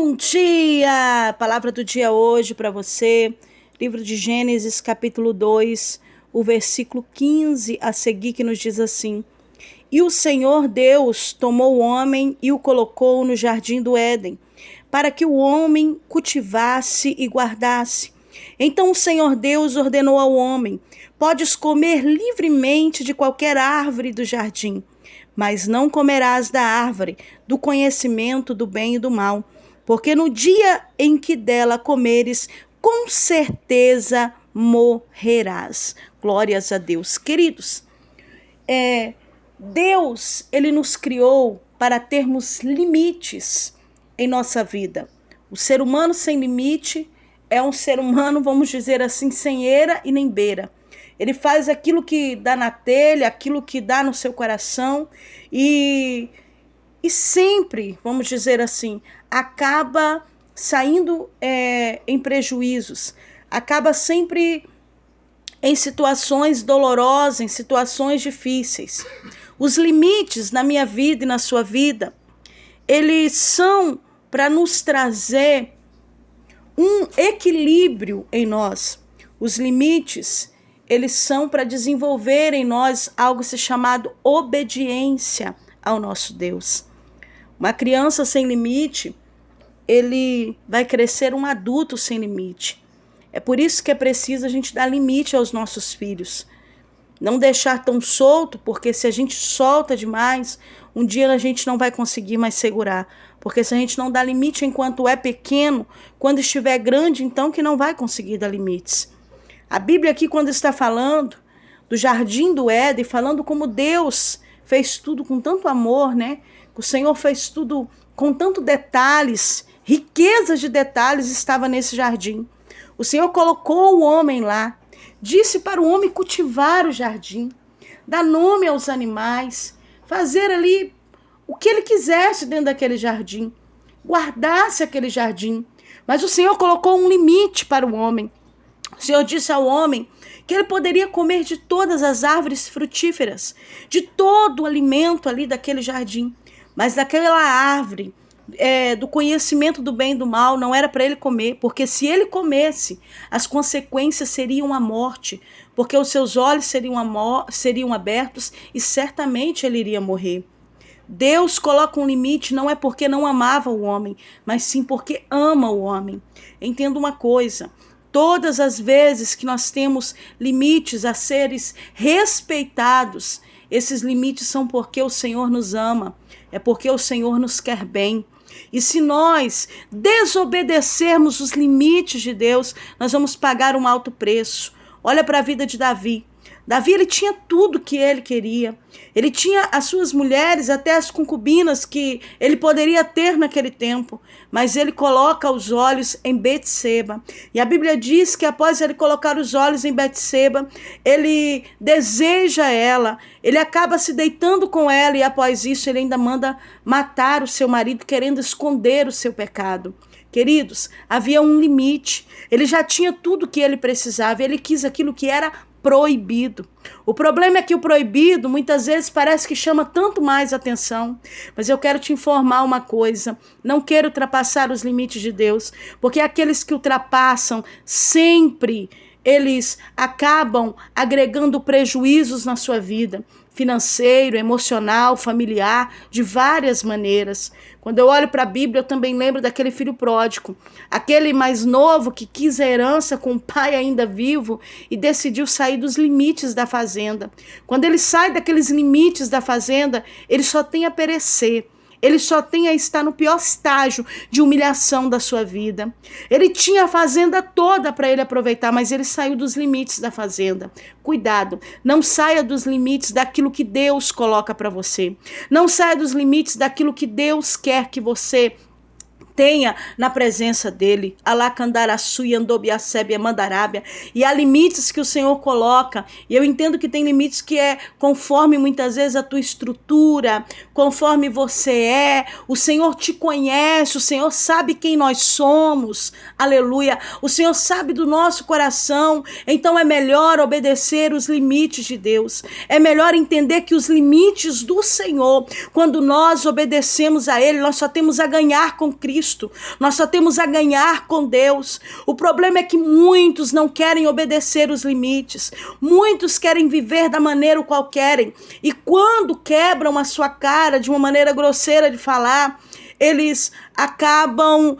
Bom dia! Palavra do dia hoje para você, livro de Gênesis, capítulo 2, o versículo 15 a seguir, que nos diz assim: E o Senhor Deus tomou o homem e o colocou no jardim do Éden, para que o homem cultivasse e guardasse. Então o Senhor Deus ordenou ao homem: Podes comer livremente de qualquer árvore do jardim, mas não comerás da árvore do conhecimento do bem e do mal, porque no dia em que dela comeres, com certeza morrerás. Glórias a Deus. Queridos, Deus, ele nos criou para termos limites em nossa vida. O ser humano sem limite é um ser humano, vamos dizer assim, sem eira e nem beira. Ele faz aquilo que dá na telha, aquilo que dá no seu coração e sempre, vamos dizer assim, acaba saindo em prejuízos, acaba sempre em situações dolorosas, em situações difíceis. Os limites na minha vida e na sua vida, eles são para nos trazer um equilíbrio em nós. Os limites, eles são para desenvolver em nós algo chamado obediência ao nosso Deus. Uma criança sem limite, ele vai crescer um adulto sem limite. É por isso que é preciso a gente dar limite aos nossos filhos. Não deixar tão solto, porque se a gente solta demais, um dia a gente não vai conseguir mais segurar. Porque se a gente não dá limite enquanto é pequeno, quando estiver grande, então que não vai conseguir dar limites. A Bíblia aqui, quando está falando do jardim do Éden, falando como Deus fez tudo com tanto amor, né? O Senhor fez tudo com tanto detalhes, riquezas de detalhes estava nesse jardim. O Senhor colocou o homem lá, disse para o homem cultivar o jardim, dar nome aos animais, fazer ali o que ele quisesse dentro daquele jardim, guardasse aquele jardim. Mas o Senhor colocou um limite para o homem. O Senhor disse ao homem que ele poderia comer de todas as árvores frutíferas, de todo o alimento ali daquele jardim. Mas daquela árvore do conhecimento do bem e do mal não era para ele comer, porque se ele comesse, as consequências seriam a morte, porque os seus olhos seriam abertos e certamente ele iria morrer. Deus coloca um limite não é porque não amava o homem, mas sim porque ama o homem. Entenda uma coisa: todas as vezes que nós temos limites a seres respeitados, esses limites são porque o Senhor nos ama, é porque o Senhor nos quer bem. E se nós desobedecermos os limites de Deus, nós vamos pagar um alto preço. Olha para a vida de Davi. Davi, ele tinha tudo que ele queria. Ele tinha as suas mulheres, até as concubinas que ele poderia ter naquele tempo. Mas ele coloca os olhos em Betseba. E a Bíblia diz que após ele colocar os olhos em Betseba, ele deseja ela. Ele acaba se deitando com ela e após isso ele ainda manda matar o seu marido, querendo esconder o seu pecado. Queridos, havia um limite. Ele já tinha tudo que ele precisava. Ele quis aquilo que era proibido. O problema é que o proibido muitas vezes parece que chama tanto mais atenção. Mas eu quero te informar uma coisa: não quero ultrapassar os limites de Deus, porque aqueles que ultrapassam sempre eles acabam agregando prejuízos na sua vida, financeiro, emocional, familiar, de várias maneiras. Quando eu olho para a Bíblia, eu também lembro daquele filho pródigo, aquele mais novo que quis a herança com o pai ainda vivo e decidiu sair dos limites da fazenda. Quando ele sai daqueles limites da fazenda, ele só tem a perecer. Ele só tem a estar no pior estágio de humilhação da sua vida. Ele tinha a fazenda toda para ele aproveitar, mas ele saiu dos limites da fazenda. Cuidado, não saia dos limites daquilo que Deus coloca para você. Não saia dos limites daquilo que Deus quer que você tenha na presença dele. Alacandaraçu e andobiacebe mandarábia. E há limites que o Senhor coloca. E eu entendo que tem limites que é conforme muitas vezes a tua estrutura, conforme você é. O Senhor te conhece, o Senhor sabe quem nós somos. Aleluia. O Senhor sabe do nosso coração. Então é melhor obedecer os limites de Deus. É melhor entender que os limites do Senhor, quando nós obedecemos a Ele, nós só temos a ganhar com Cristo. Cristo. Nós só temos a ganhar com Deus. O problema é que muitos não querem obedecer os limites. Muitos querem viver da maneira qual querem. E quando quebram a sua cara de uma maneira grosseira de falar, eles acabam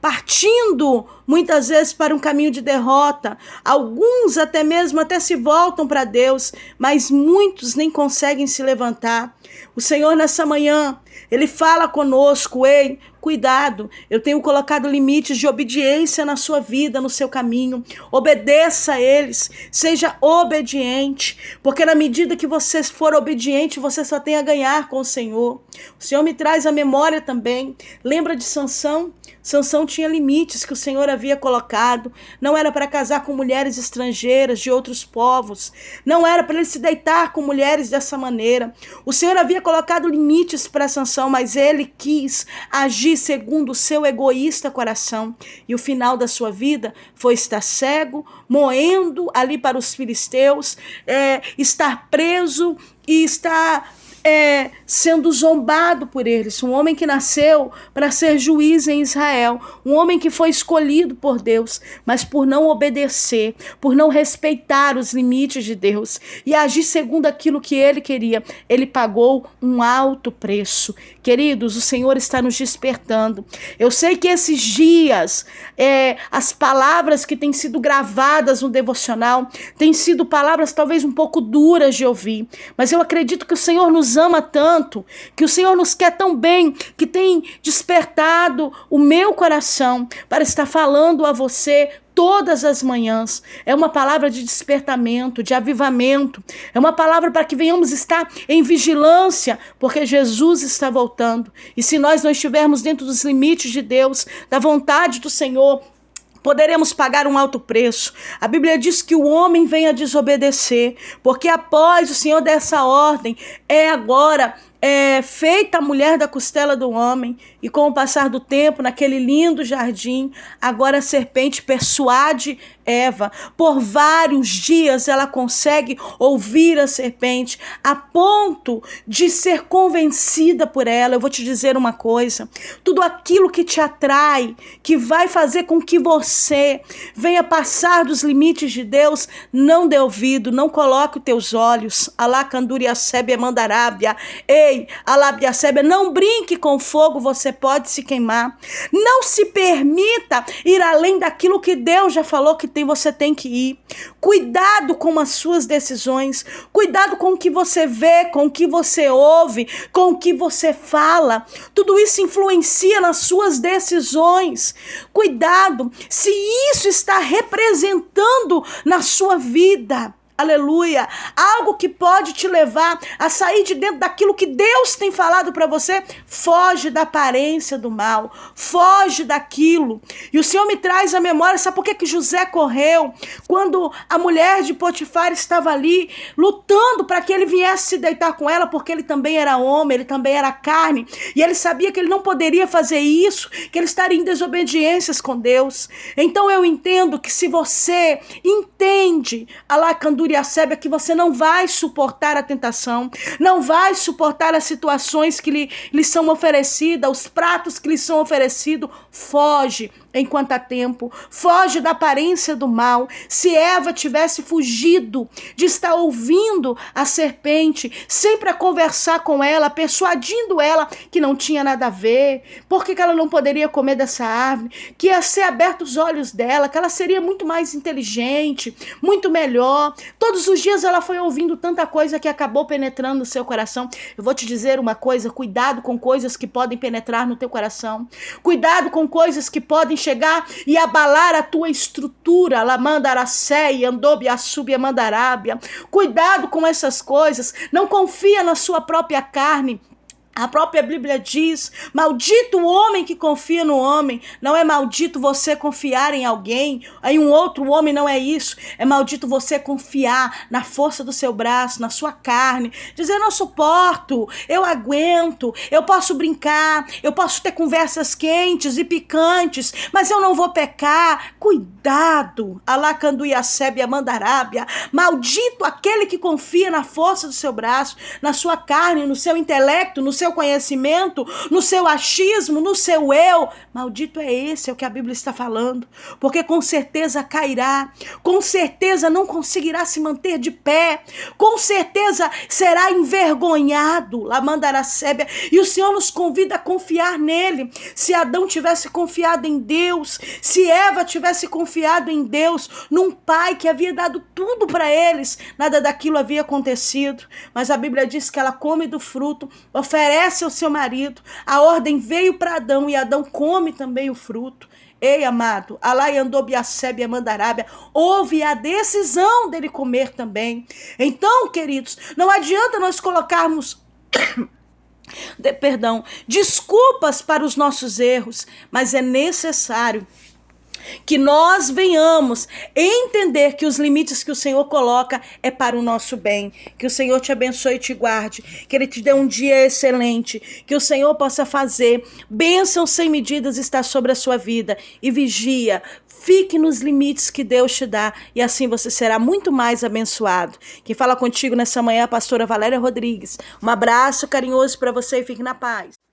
partindo muitas vezes para um caminho de derrota. Alguns até mesmo se voltam para Deus, mas muitos nem conseguem se levantar. O Senhor nessa manhã, Ele fala conosco: ei, cuidado, eu tenho colocado limites de obediência na sua vida, no seu caminho. Obedeça a eles, seja obediente, porque na medida que você for obediente, você só tem a ganhar com o Senhor. O Senhor me traz à memória também, lembra de Sansão? Sansão tinha limites que o Senhor havia colocado. Não era para casar com mulheres estrangeiras de outros povos. Não era para ele se deitar com mulheres dessa maneira. O Senhor havia colocado limites para Sansão, mas ele quis agir segundo o seu egoísta coração. E o final da sua vida foi estar cego, moendo ali para os filisteus, estar preso e estar sendo zombado por eles. Um homem que nasceu para ser juiz em Israel, um homem que foi escolhido por Deus, mas por não obedecer, por não respeitar os limites de Deus e agir segundo aquilo que ele queria, ele pagou um alto preço. Queridos, o Senhor está nos despertando. Eu sei que esses dias as palavras que têm sido gravadas no devocional têm sido palavras talvez um pouco duras de ouvir, mas eu acredito que o Senhor nos ama tanto, que o Senhor nos quer tão bem, que tem despertado o meu coração para estar falando a você todas as manhãs. É uma palavra de despertamento, de avivamento. É uma palavra para que venhamos estar em vigilância, porque Jesus está voltando. E se nós não estivermos dentro dos limites de Deus, da vontade do Senhor, poderemos pagar um alto preço. A Bíblia diz que o homem vem a desobedecer, porque após o Senhor dessa ordem, agora feita a mulher da costela do homem, e com o passar do tempo, naquele lindo jardim, agora a serpente persuade Eva. Por vários dias ela consegue ouvir a serpente, a ponto de ser convencida por ela. Eu vou te dizer uma coisa: tudo aquilo que te atrai, que vai fazer com que você venha passar dos limites de Deus, não dê ouvido, não coloque os teus olhos. Alá canduria sebe mandarábia. Ei, alábia sebe, não brinque com fogo, você pode se queimar. Não se permita ir além daquilo que Deus já falou que você tem que ir. Cuidado com as suas decisões, cuidado com o que você vê, com o que você ouve, com o que você fala. Tudo isso influencia nas suas decisões. Cuidado se isso está representando na sua vida. Aleluia, algo que pode te levar a sair de dentro daquilo que Deus tem falado para você. Foge da aparência do mal, foge daquilo. E o Senhor me traz à memória, sabe por que José correu? Quando a mulher de Potifar estava ali, lutando para que ele viesse se deitar com ela, porque ele também era homem, ele também era carne, e ele sabia que ele não poderia fazer isso, que ele estaria em desobediências com Deus. Então eu entendo que se você entende, alacandura a sébia, que você não vai suportar a tentação, não vai suportar as situações que lhe são oferecidas, os pratos que lhe são oferecidos, foge enquanto há tempo, foge da aparência do mal. Se Eva tivesse fugido de estar ouvindo a serpente, sempre a conversar com ela, persuadindo ela que não tinha nada a ver, porque ela não poderia comer dessa árvore, que ia ser aberto os olhos dela, que ela seria muito mais inteligente, muito melhor. Todos os dias ela foi ouvindo tanta coisa que acabou penetrando no seu coração. Eu vou te dizer uma coisa: cuidado com coisas que podem penetrar no teu coração. Cuidado com coisas que podem chegar e abalar a tua estrutura. Lamandaracéia, andobia, subia, mandarábia. Cuidado com essas coisas. Não confia na sua própria carne. A própria Bíblia diz: maldito o homem que confia no homem. Não é maldito você confiar em alguém, em um outro homem, não é isso. É maldito você confiar na força do seu braço, na sua carne. Dizer: eu não suporto, eu aguento, eu posso brincar, eu posso ter conversas quentes e picantes, mas eu não vou pecar. Cuidado, alacanduia sébia mandarábia. Maldito aquele que confia na força do seu braço, na sua carne, no seu intelecto, no seu seu conhecimento, no seu achismo, no seu eu. Maldito é esse, é o que a Bíblia está falando. Porque com certeza cairá, com certeza não conseguirá se manter de pé, com certeza será envergonhado. Lamandaracébia. E o Senhor nos convida a confiar nele. Se Adão tivesse confiado em Deus, se Eva tivesse confiado em Deus, num pai que havia dado tudo para eles, nada daquilo havia acontecido. Mas a Bíblia diz que ela come do fruto, oferece ao seu marido, a ordem veio para Adão e Adão come também o fruto. Ei, amado, Alai andou Biacebe e Amandarábia, houve a decisão dele comer também. Então, queridos, não adianta nós colocarmos desculpas para os nossos erros, mas é necessário que nós venhamos entender que os limites que o Senhor coloca é para o nosso bem. Que o Senhor te abençoe e te guarde, que Ele te dê um dia excelente, que o Senhor possa fazer bênção sem medidas estar sobre a sua vida. E vigia, fique nos limites que Deus te dá e assim você será muito mais abençoado. Quem fala contigo nessa manhã é a pastora Valéria Rodrigues. Um abraço carinhoso para você e fique na paz.